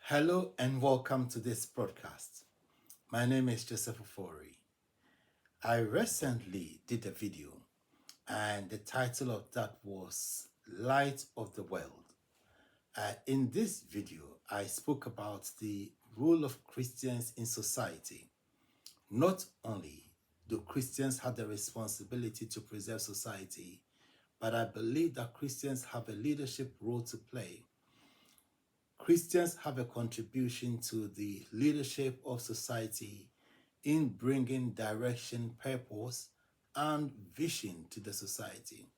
Hello and welcome to this broadcast. My name is Joseph Ofori. I recently did a video and the title of that was Light of the World. In this video, I spoke about the role of Christians in society. Not only do Christians have the responsibility to preserve society, but I believe that Christians have a leadership role to play. Christians have a contribution to the leadership of society in bringing direction, purpose, and vision to the society.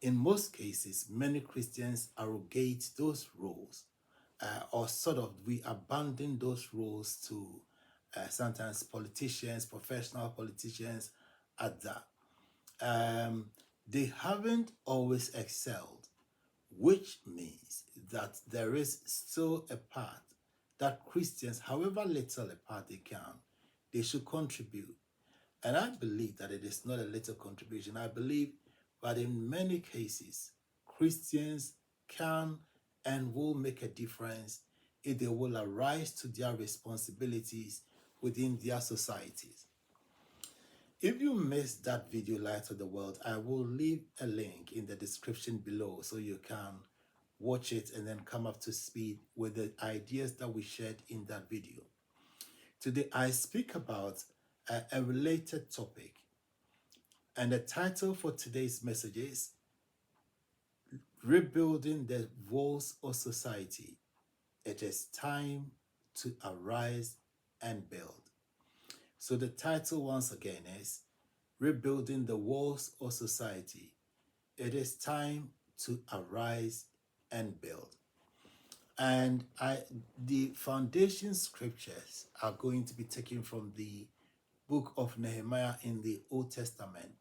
In most cases, many Christians arrogate those roles, or sort of we abandon those roles to sometimes politicians, professional politicians at that. They haven't always excelled, which means that there is still a part that Christians, however little a part they can, they should contribute. And I believe that it is not a little contribution. I believe that in many cases, Christians can and will make a difference if they will arise to their responsibilities within their societies. If you missed that video, Light of the World, I will leave a link in the description below so you can watch it and then come up to speed with the ideas that we shared in that video. Today, I speak about a related topic, and the title for today's message is Rebuilding the Walls of Society. It is time to arise and build. So the title once again is Rebuilding the Walls of Society. It is time to arise and build. And the foundation scriptures are going to be taken from the book of Nehemiah in the Old Testament.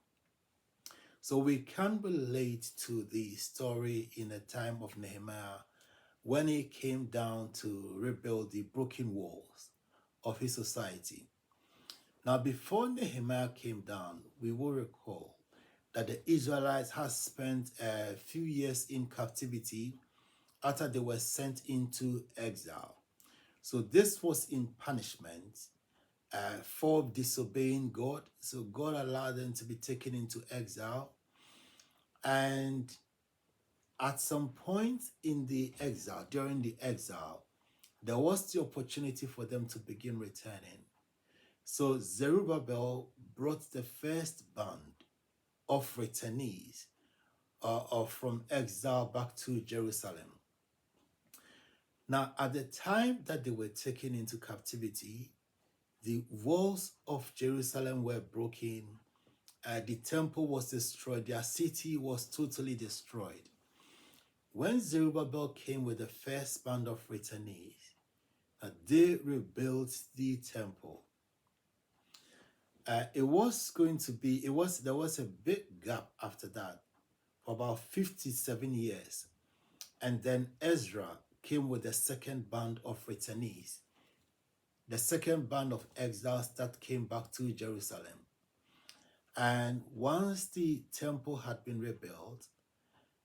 So we can relate to the story in the time of Nehemiah when he came down to rebuild the broken walls of his society. Now, before Nehemiah came down, we will recall that the Israelites had spent a few years in captivity after they were sent into exile. So this was in punishment for disobeying God. So God allowed them to be taken into exile. And at some point in the exile, during the exile, there was the opportunity for them to begin returning. So Zerubbabel brought the first band of returnees from exile back to Jerusalem. Now, at the time that they were taken into captivity, the walls of Jerusalem were broken. The temple was destroyed. Their city was totally destroyed. When Zerubbabel came with the first band of returnees, they rebuilt the temple. There was a big gap after that for about 57 years. And then Ezra came with the second band of returnees, the second band of exiles that came back to Jerusalem. And once the temple had been rebuilt,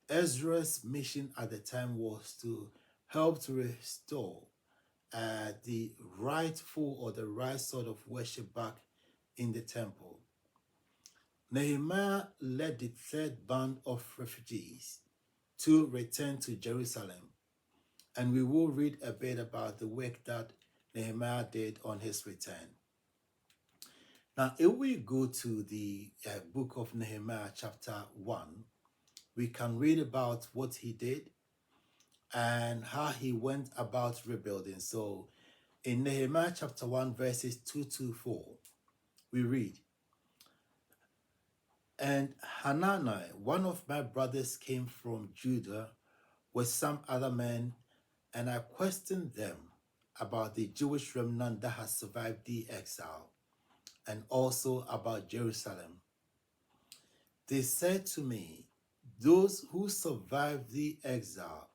Ezra's mission at the time was to help to restore the rightful or the right sort of worship back in the temple. Nehemiah led the third band of refugees to return to Jerusalem. And we will read a bit about the work that Nehemiah did on his return. Now, if we go to the book of Nehemiah chapter 1, we can read about what he did and how he went about rebuilding. So in Nehemiah chapter 1, verses 2 to 4, we read, And Hanani, one of my brothers, came from Judah with some other men, and I questioned them about the Jewish remnant that has survived the exile, and also about Jerusalem. They said to me, those who survived the exile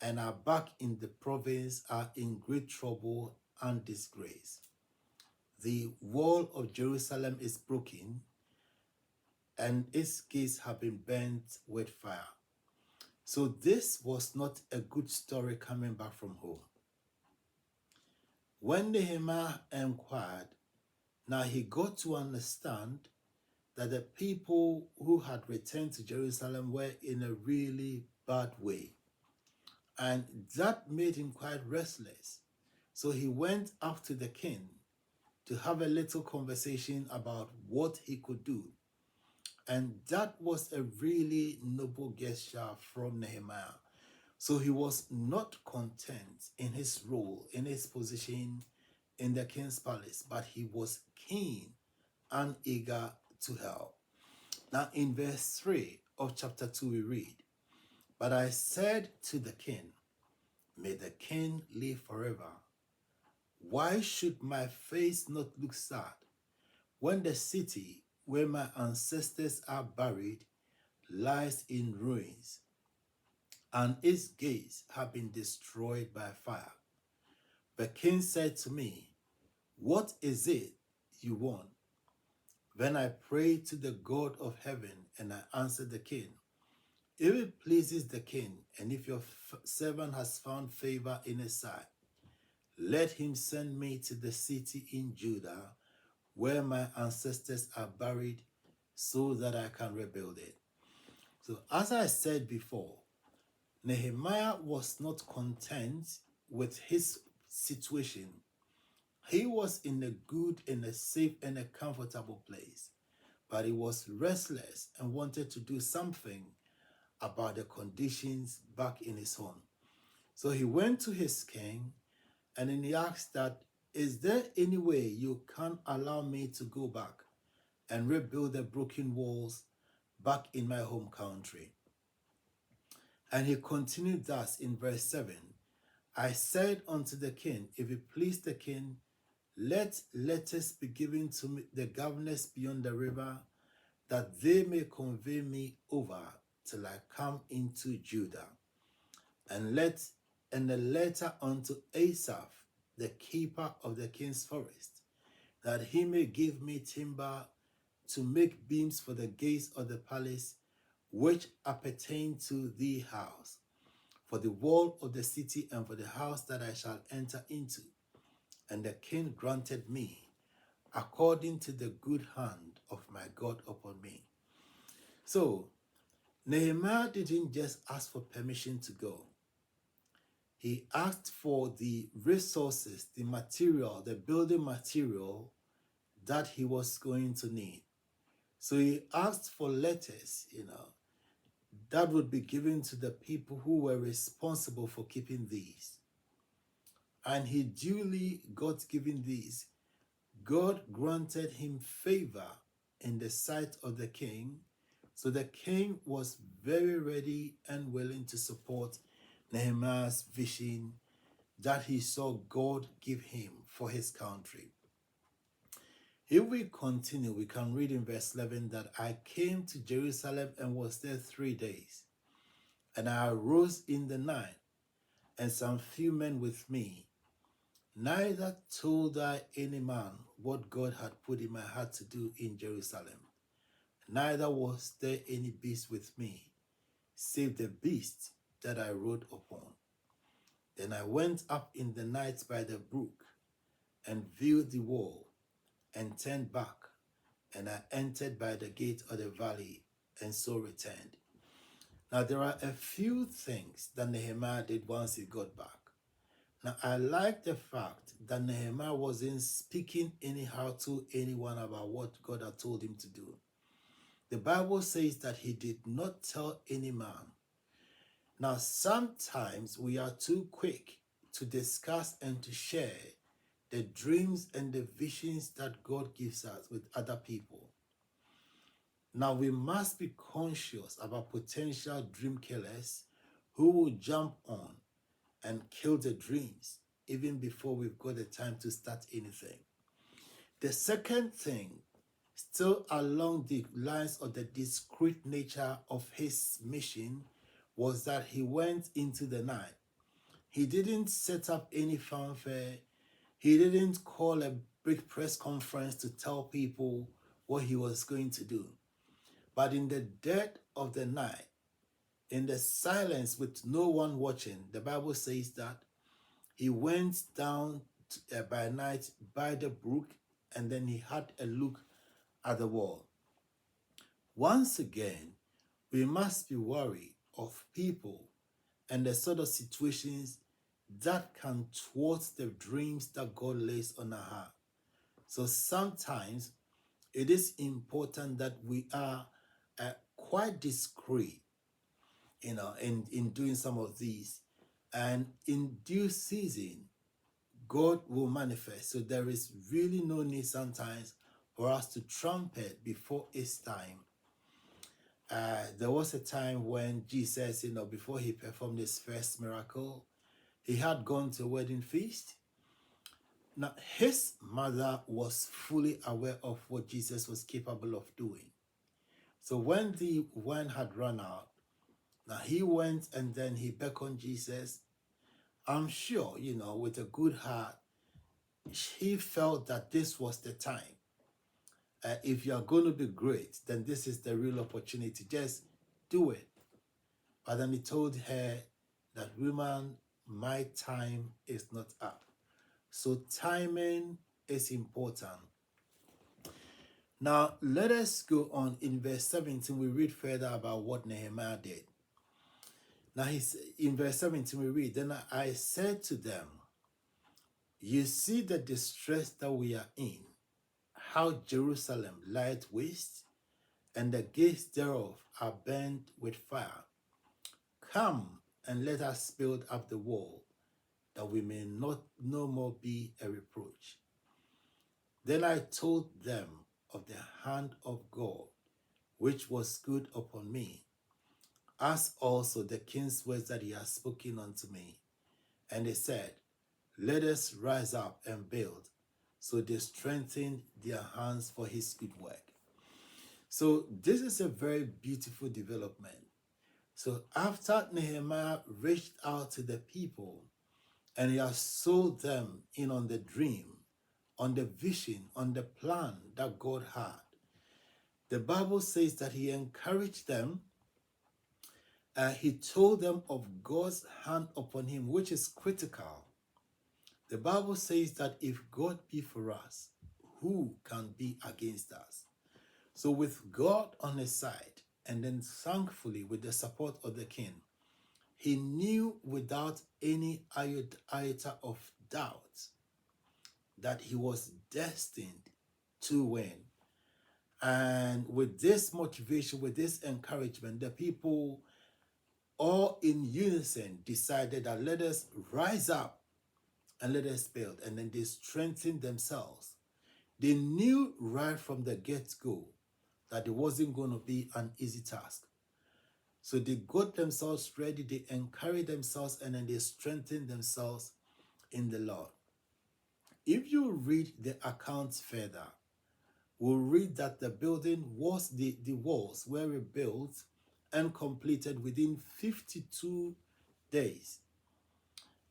and are back in the province are in great trouble and disgrace. The wall of Jerusalem is broken, and its gates have been burnt with fire. So this was not a good story coming back from home. When Nehemiah inquired, now he got to understand that the people who had returned to Jerusalem were in a really bad way. And that made him quite restless. So he went up to the king to have a little conversation about what he could do. And that was a really noble gesture from Nehemiah. So he was not content in his role, in his position in the king's palace, but he was keen and eager to help. Now, in verse 3 of chapter 2, we read, "But I said to the king, may the king live forever. Why should my face not look sad when the city where my ancestors are buried lies in ruins and its gates have been destroyed by fire?" The king said to me, "What is it you want?" Then I prayed to the God of heaven, and I answered the king, "If it pleases the king, and if your servant has found favor in his sight, let him send me to the city in Judah where my ancestors are buried, so that I can rebuild it." So as I said before, Nehemiah was not content with his situation. He was in a good and a safe and a comfortable place, but he was restless and wanted to do something about the conditions back in his home. So he went to his king and then he asked that, "Is there any way you can allow me to go back and rebuild the broken walls back in my home country?" And he continued thus in verse 7, "I said unto the king, if it please the king, let letters be given to the governors beyond the river, that they may convey me over till I come into Judah. And a letter unto Asaph, the keeper of the king's forest, that he may give me timber to make beams for the gates of the palace, which appertain to the house, for the wall of the city, and for the house that I shall enter into." And the king granted me, according to the good hand of my God upon me. So Nehemiah didn't just ask for permission to go. He asked for the resources, the material, the building material that he was going to need. So he asked for letters, that would be given to the people who were responsible for keeping these. And he duly got given these. God granted him favor in the sight of the king. So the king was very ready and willing to support Nehemiah's vision that he saw God give him for his country. If we continue, we can read in verse 11 that I came to Jerusalem and was there 3 days. And I arose in the night, and some few men with me. Neither told I any man what God had put in my heart to do in Jerusalem. Neither was there any beast with me, save the beast that I rode upon. Then I went up in the night by the brook, and viewed the wall, and turned back, and I entered by the gate of the valley, and so returned. Now there are a few things that Nehemiah did once he got back. Now I like the fact that Nehemiah wasn't speaking anyhow to anyone about what God had told him to do. The Bible says that he did not tell any man. Now sometimes we are too quick to discuss and to share the dreams and the visions that God gives us with other people. Now we must be conscious about potential dream killers who will jump on and kill the dreams even before we've got the time to start anything. The second thing, still along the lines of the discreet nature of his mission, was that he went into the night. He didn't set up any fanfare. He didn't call a big press conference to tell people what he was going to do. But in the dead of the night, in the silence with no one watching, the Bible says that he went down by night by the brook, and then he had a look at the wall. Once again, we must be wary of people and the sort of situations that can thwart the dreams that God lays on our heart. So sometimes it is important that we are quite discreet, in doing some of these. And in due season, God will manifest. So there is really no need sometimes for us to trumpet before it's time. There was a time when Jesus, before he performed his first miracle, he had gone to a wedding feast. Now, his mother was fully aware of what Jesus was capable of doing. So when the wine had run out, now he went and then he beckoned Jesus. I'm sure, with a good heart, he felt that this was the time. If you are going to be great, then this is the real opportunity. Just do it. But then he told her that, woman, my time is not up. So timing is important. Now, let us go on. In verse 17, we read further about what Nehemiah did. Now, in verse 17, we read, then I said to them, you see the distress that we are in, how Jerusalem lieth waste, and the gates thereof are burnt with fire. Come and let us build up the wall, that we may not no more be a reproach. Then I told them of the hand of God, which was good upon me, as also the king's words that he has spoken unto me. And they said, let us rise up and build. So they strengthened their hands for his good work. So this is a very beautiful development. So after Nehemiah reached out to the people and he has sold them in on the dream, on the vision, on the plan that God had, the Bible says that he encouraged them. He told them of God's hand upon him, which is critical. The Bible says that if God be for us, who can be against us? So with God on his side, and then thankfully with the support of the king, he knew without any iota of doubt that he was destined to win. And with this motivation, with this encouragement, the people all in unison decided that let us rise up and let us build. And then they strengthened themselves. They knew right from the get-go that it wasn't going to be an easy task. So they got themselves ready, they encouraged themselves, and then they strengthened themselves in the Lord. If you read the accounts further, we'll read that the building was, the walls were rebuilt and completed within 52 days.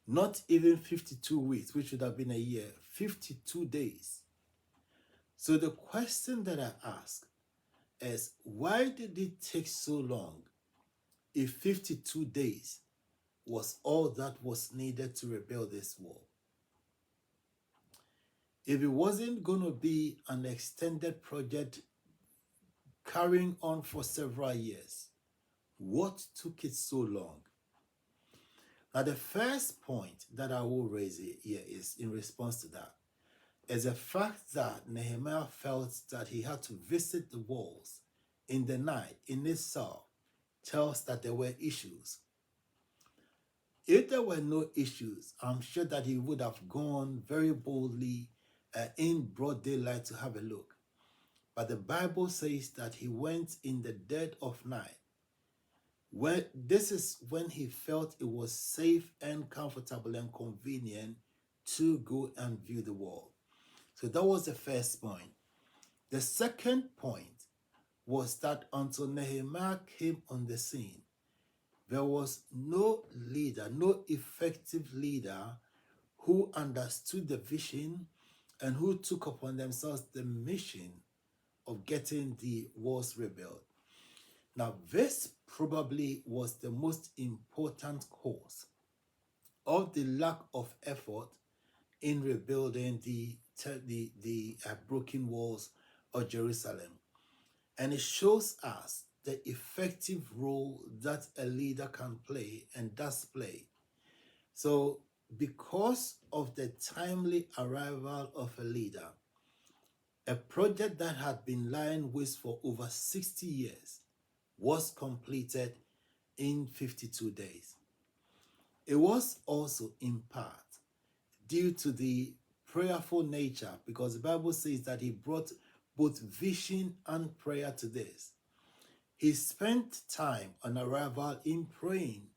Not even 52 weeks, which would have been a year, 52 days. So the question that I ask is, why did it take so long if 52 days was all that was needed to rebuild this wall? If it wasn't going to be an extended project carrying on for several years, what took it so long? Now, the first point that I will raise here is in response to that, is the fact that Nehemiah felt that he had to visit the walls in the night in itself tells that there were issues. If there were no issues, I'm sure that he would have gone very boldly in broad daylight to have a look. But the Bible says that he went in the dead of night. This is when he felt it was safe and comfortable and convenient to go and view the wall. So that was the first point. The second point was that until Nehemiah came on the scene, there was no leader, no effective leader who understood the vision and who took upon themselves the mission of getting the walls rebuilt. Now, this probably was the most important cause of the lack of effort in rebuilding the broken walls of Jerusalem. And it shows us the effective role that a leader can play and does play. So, because of the timely arrival of a leader, a project that had been lying waste for over 60 years was completed in 52 days. It was also in part due to the prayerful nature, because the Bible says that he brought both vision and prayer to this. He spent time on arrival in praying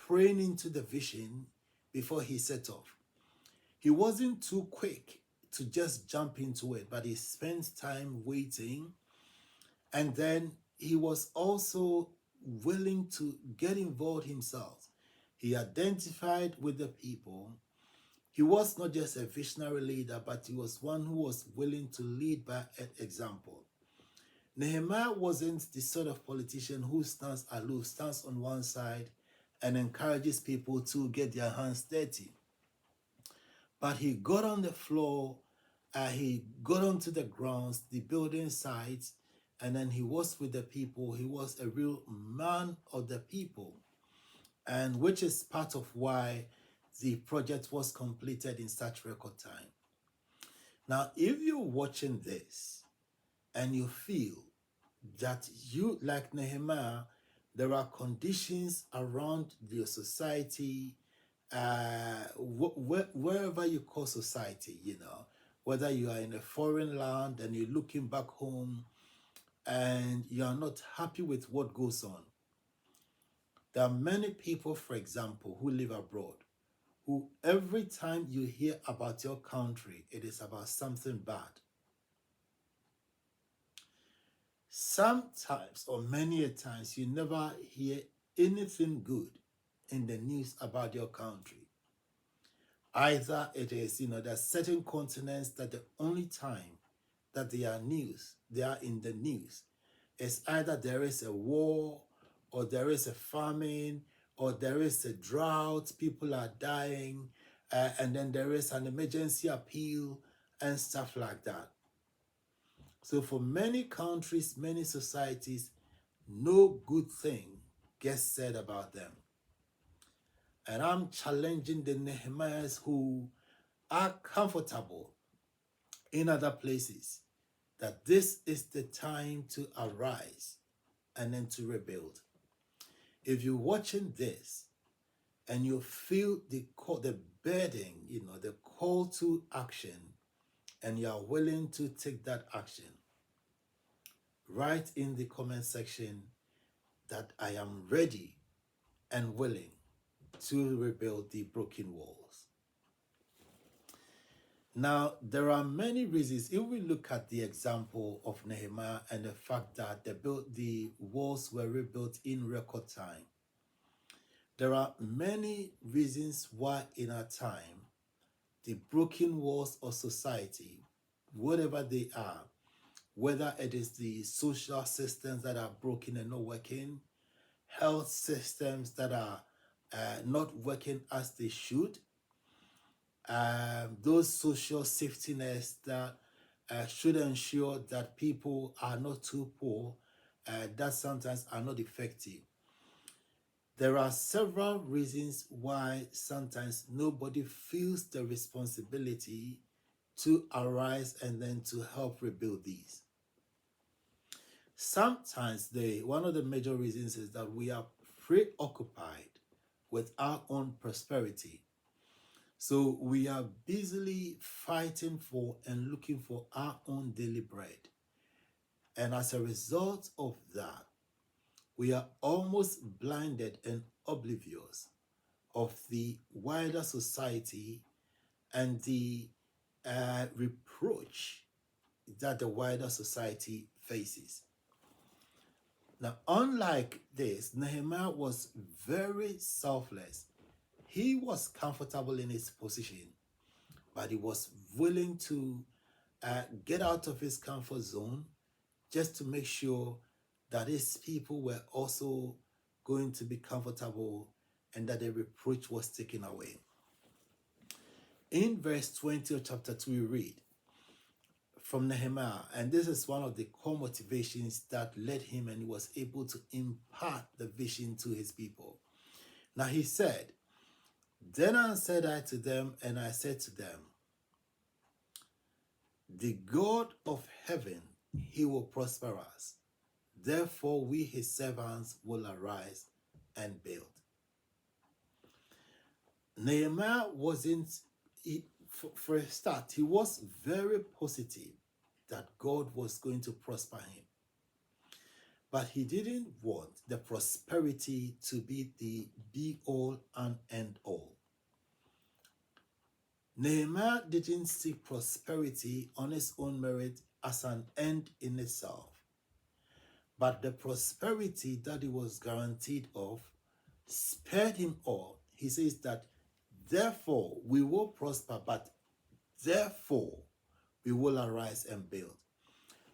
into the vision before he set off. He wasn't too quick to just jump into it, but he spent time waiting, and then he was also willing to get involved himself. He identified with the people. He was not just a visionary leader, but he was one who was willing to lead by example. Nehemiah wasn't the sort of politician who stands aloof, stands on one side, and encourages people to get their hands dirty. But he got on the floor, he got onto the grounds, the building sites, and then he was with the people. He was a real man of the people, and which is part of why the project was completed in such record time. Now, if you're watching this and you feel that you, like Nehemiah, there are conditions around your society, wherever you call society, whether you are in a foreign land and you're looking back home and you are not happy with what goes on. There are many people, for example, who live abroad, who every time you hear about your country, it is about something bad. Sometimes, or many a times, you never hear anything good in the news about your country. Either it is, there are certain continents that the only time that they are in the news is either there is a war, or there is a famine, or there is a drought, people are dying, and then there is an emergency appeal and stuff like that. So for many countries, many societies, no good thing gets said about them. And I'm challenging the Nehemiahs who are comfortable in other places that this is the time to arise and then to rebuild. If you're watching this and you feel the burden, the call to action, and you are willing to take that action, write in the comment section that I am ready and willing to rebuild the broken walls. Now, there are many reasons. If we look at the example of Nehemiah and the fact that the walls were rebuilt in record time, there are many reasons why in our time, the broken walls of society, whatever they are, whether it is the social systems that are broken and not working, health systems that are not working as they should, those social safety nets that should ensure that people are not too poor, that sometimes are not effective. There are several reasons why sometimes nobody feels the responsibility to arise and then to help rebuild these. Sometimes one of the major reasons is that we are preoccupied with our own prosperity. So we are busily fighting for and looking for our own daily bread. And as a result of that, we are almost blinded and oblivious of the wider society and the reproach that the wider society faces. Now, unlike this, Nehemiah was very selfless. He was comfortable in his position, but he was willing to get out of his comfort zone just to make sure that his people were also going to be comfortable and that the reproach was taken away. In verse 20 of chapter 2, we read from Nehemiah, and this is one of the core motivations that led him and he was able to impart the vision to his people. Now he said, "Then said I to them, and I said to them, the God of heaven, he will prosper us. Therefore we his servants will arise and build." Nehemiah for a start, he was very positive that God was going to prosper him. But he didn't want the prosperity to be the be-all and end-all. Nehemiah didn't seek prosperity on his own merit as an end in itself. But the prosperity that he was guaranteed of spared him all. He says that, therefore we will prosper, but therefore we will arise and build.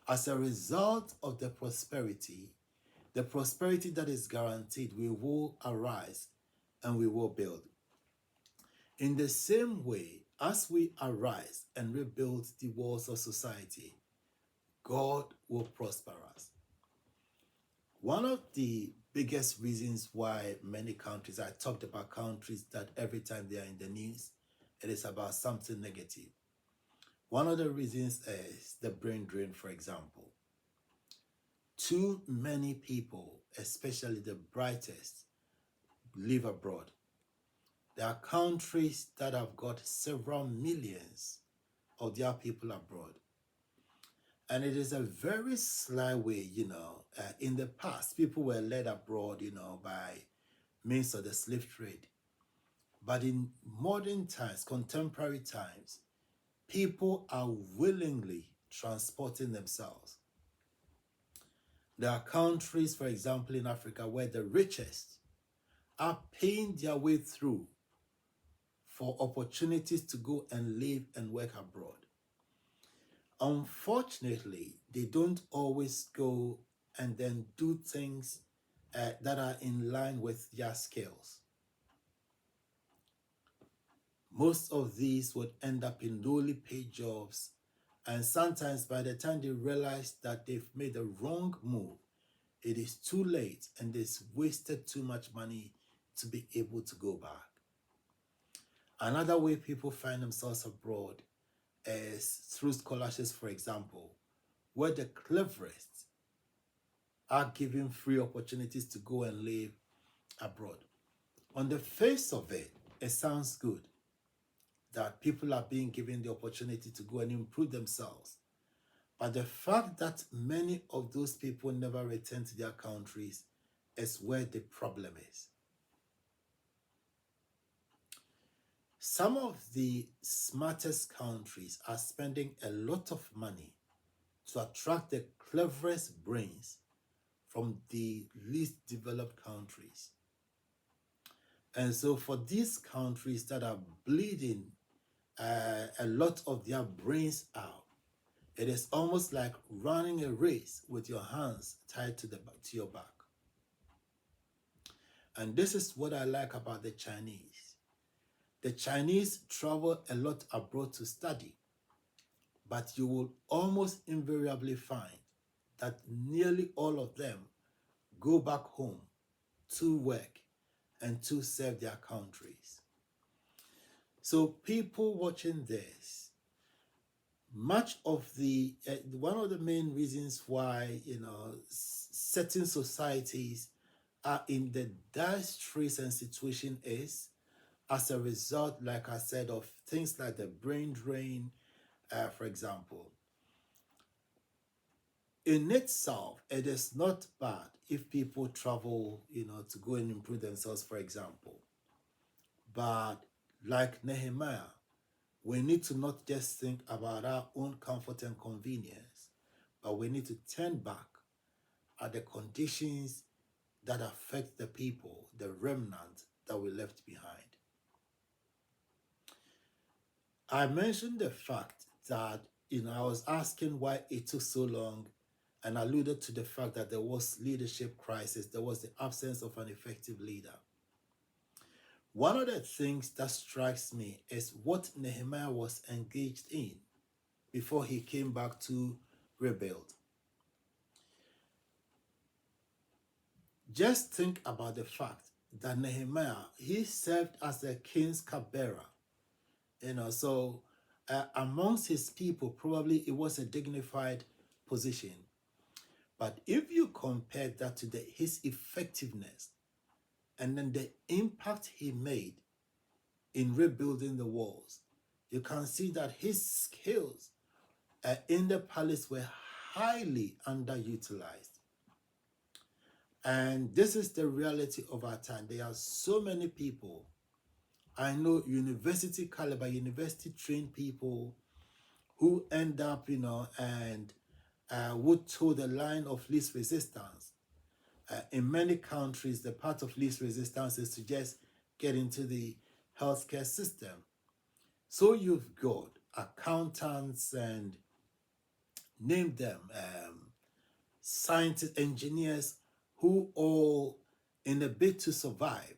As a result of the prosperity that is guaranteed, we will arise and we will build. In the same way, as we arise and rebuild the walls of society, God will prosper us. One of the biggest reasons why many countries, I talked about countries that every time they are in the news, it is about something negative. One of the reasons is the brain drain, for example. Too many people, especially the brightest, live abroad. There are countries that have got several millions of their people abroad. And it is a very sly way, in the past, people were led abroad, by means of the slave trade. But in modern times, contemporary times, people are willingly transporting themselves. There are countries, for example, in Africa, where the richest are paying their way through for opportunities to go and live and work abroad. Unfortunately, they don't always go and then do things that are in line with their skills. Most of these would end up in lowly paid jobs, and sometimes by the time they realize that they've made the wrong move, it is too late and they've wasted too much money to be able to go back. Another way people find themselves abroad is through scholarships, for example, where the cleverest are given free opportunities to go and live abroad. On the face of it, it sounds good that people are being given the opportunity to go and improve themselves. But the fact that many of those people never return to their countries is where the problem is. Some of the smartest countries are spending a lot of money to attract the cleverest brains from the least developed countries. And so for these countries that are bleeding a lot of their brains out, it is almost like running a race with your hands tied to your back. And this is what I like about the Chinese. The Chinese travel a lot abroad to study, but you will almost invariably find that nearly all of them go back home to work and to serve their countries. So people watching this, much of the one of the main reasons why certain societies are in the dire straits and situation is as a result, like I said, of things like the brain drain, for example. In itself, it is not bad if people travel, to go and improve themselves, for example. But like Nehemiah, we need to not just think about our own comfort and convenience, but we need to turn back at the conditions that affect the people, the remnant that we left behind. I mentioned the fact that, I was asking why it took so long and alluded to the fact that there was leadership crisis. There was the absence of an effective leader. One of the things that strikes me is what Nehemiah was engaged in before he came back to rebuild. Just think about the fact that Nehemiah, he served as the king's cupbearer. So amongst his people, probably it was a dignified position. But if you compare that to his effectiveness and then the impact he made in rebuilding the walls, you can see that his skills in the palace were highly underutilized. And this is the reality of our time. There are so many people, I know university caliber, university trained people who end up, and would toe the line of least resistance. In many countries, the part of least resistance is to just get into the healthcare system. So you've got accountants and name them, scientists, engineers, who all, in a bid to survive,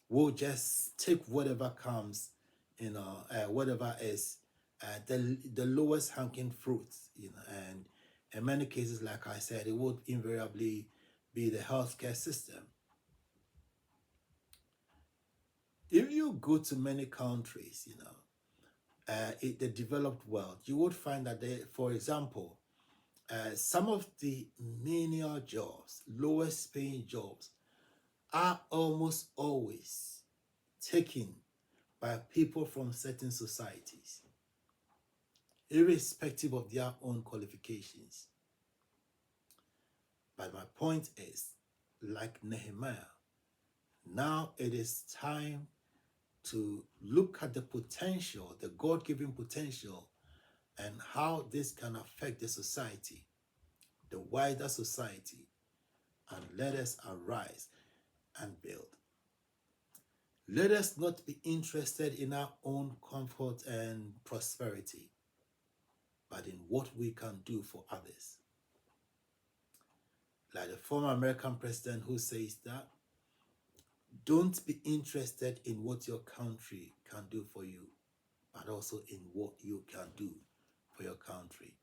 will just take whatever comes, whatever is the lowest hanging fruits, and in many cases, like I said, it would invariably be the healthcare system. If you go to many countries, the developed world, you would find that for example, some of the menial jobs, lowest paying jobs, are almost always taken by people from certain societies, irrespective of their own qualifications. But my point is, like Nehemiah, now it is time to look at the potential, the God-given potential, and how this can affect the society, the wider society, and let us arise and build. Let us not be interested in our own comfort and prosperity, but in what we can do for others. Like the former American president who says that, don't be interested in what your country can do for you, but also in what you can do for your country.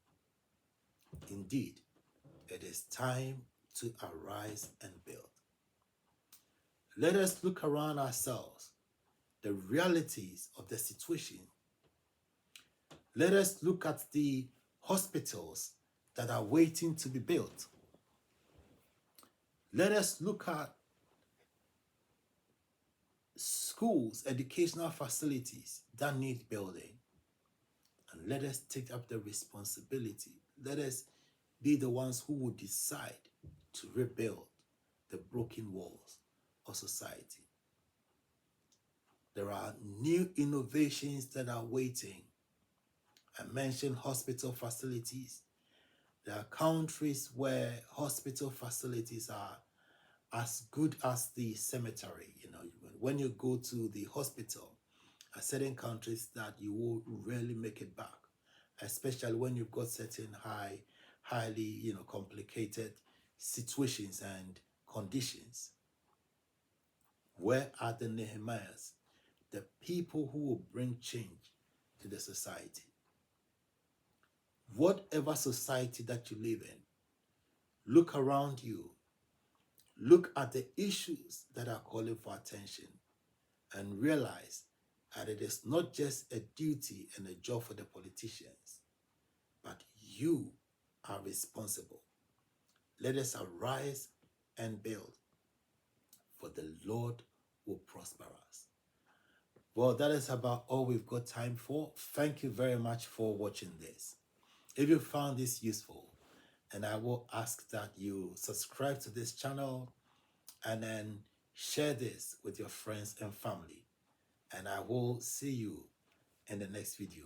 Indeed, it is time to arise and build. Let us look around ourselves, the realities of the situation. Let us look at the hospitals that are waiting to be built. Let us look at schools, educational facilities that need building. And let us take up the responsibility. Let us be the ones who will decide to rebuild the broken walls of society. There are new innovations that are waiting. I mentioned hospital facilities. There are countries where hospital facilities are as good as the cemetery. When you go to the hospital, are certain countries that you will rarely make it back, especially when you've got certain highly complicated situations and conditions. Where are the Nehemiahs, the people who will bring change to the society? Whatever society that you live in, look around you, look at the issues that are calling for attention, and realize that it is not just a duty and a job for the politicians, but you are responsible. Let us arise and build, for the Lord will prosper us. Well, that is about all we've got time for. Thank you very much for watching this. If you found this useful, and I will ask that you subscribe to this channel and then share this with your friends and family. And I will see you in the next video.